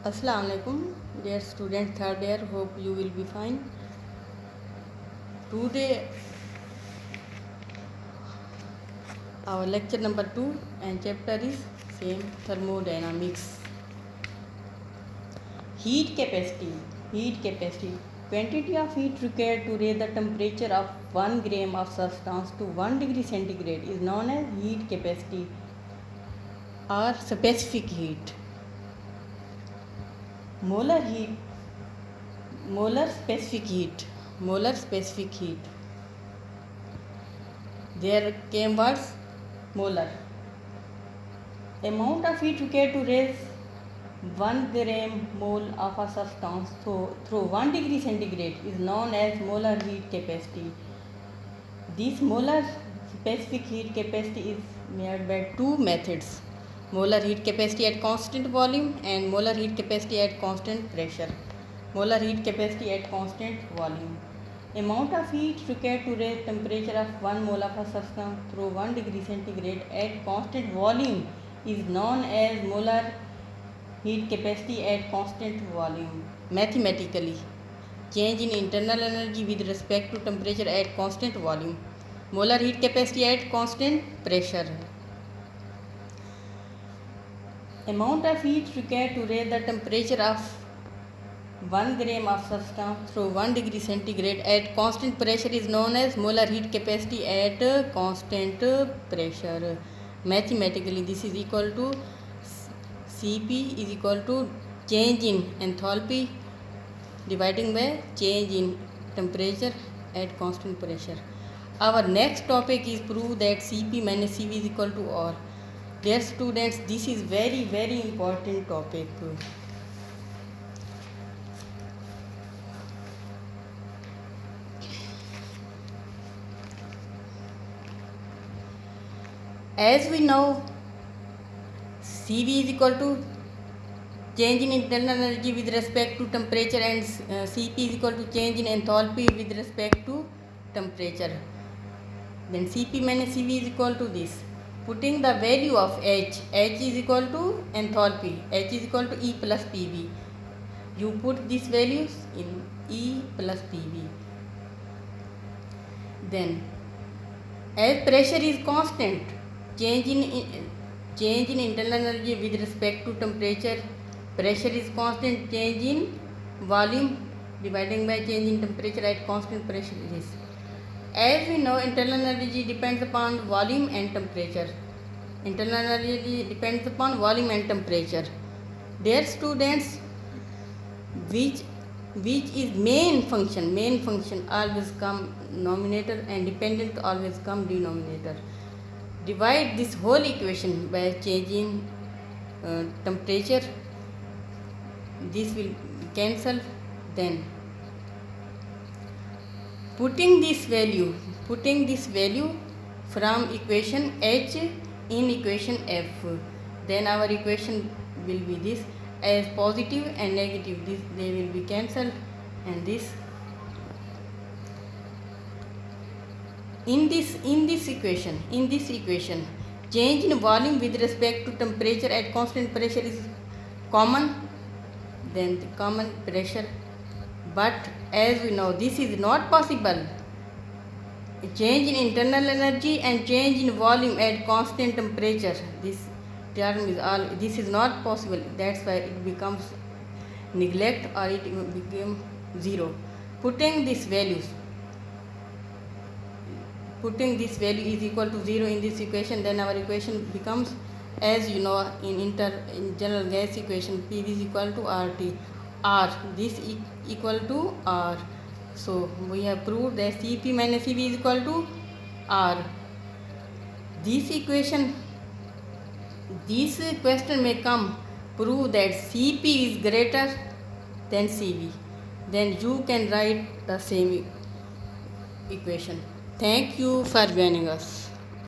Assalamu alaikum, dear student third year. Hope you will be fine. Today our lecture number 2 and chapter is same thermodynamics. Heat capacity. Heat capacity. Quantity of heat required to raise the temperature of 1 gram of substance to 1 degree centigrade is known as heat capacity or specific heat. Molar heat. Molar specific heat. Molar specific heat. There came words molar. Amount of heat required to raise 1 gram mole of a substance through 1 degree centigrade is known as molar heat capacity. This molar specific heat capacity is made by two methods: molar heat capacity at constant volume and molar heat capacity at constant pressure. Molar heat capacity at constant volume. Amount of heat required to raise temperature of 1 mole of a substance through 1 degree centigrade at constant volume is known as molar heat capacity at constant volume. Mathematically, change in internal energy with respect to temperature at constant volume. Molar heat capacity at constant pressure. Amount of heat required to raise the temperature of 1 gram of substance through 1 degree centigrade at constant pressure is known as molar heat capacity at constant pressure. Mathematically, this is equal to Cp is equal to change in enthalpy dividing by change in temperature at constant pressure. Our next topic is prove that Cp minus Cv is equal to R. Dear students, this is very important topic. As we know, Cv is equal to change in internal energy with respect to temperature and Cp is equal to change in enthalpy with respect to temperature. Then Cp minus Cv is equal to this. Putting the value of H is equal to enthalpy, H is equal to E plus Pv. You put these values in E plus Pv. Then, as pressure is constant, change in internal energy with respect to temperature, pressure is constant, change in volume dividing by change in temperature at constant pressure is. As we know, internal energy depends upon volume and temperature. Internal energy depends upon volume and temperature. Dear students, which is main function always come numerator and dependent always come denominator. Divide this whole equation by changing temperature. This will cancel. Then putting this value from equation H in equation F. Then our equation will be this, as positive and negative. This they will be cancelled, and this. In this equation, change in volume with respect to temperature at constant pressure is common, then the common pressure. But as we know, this is not possible. Change in internal energy and change in volume at constant temperature. This term is all. This is not possible. That's why it becomes neglect or it becomes zero. Putting this value is equal to 0 in this equation, then our equation becomes, as you know, in general gas equation, P is equal to RT. R, this equal to R. So we have proved that Cp minus Cv is equal to R. This question may come, prove that Cp is greater than Cv. Then you can write the same equation. Thank you for joining us.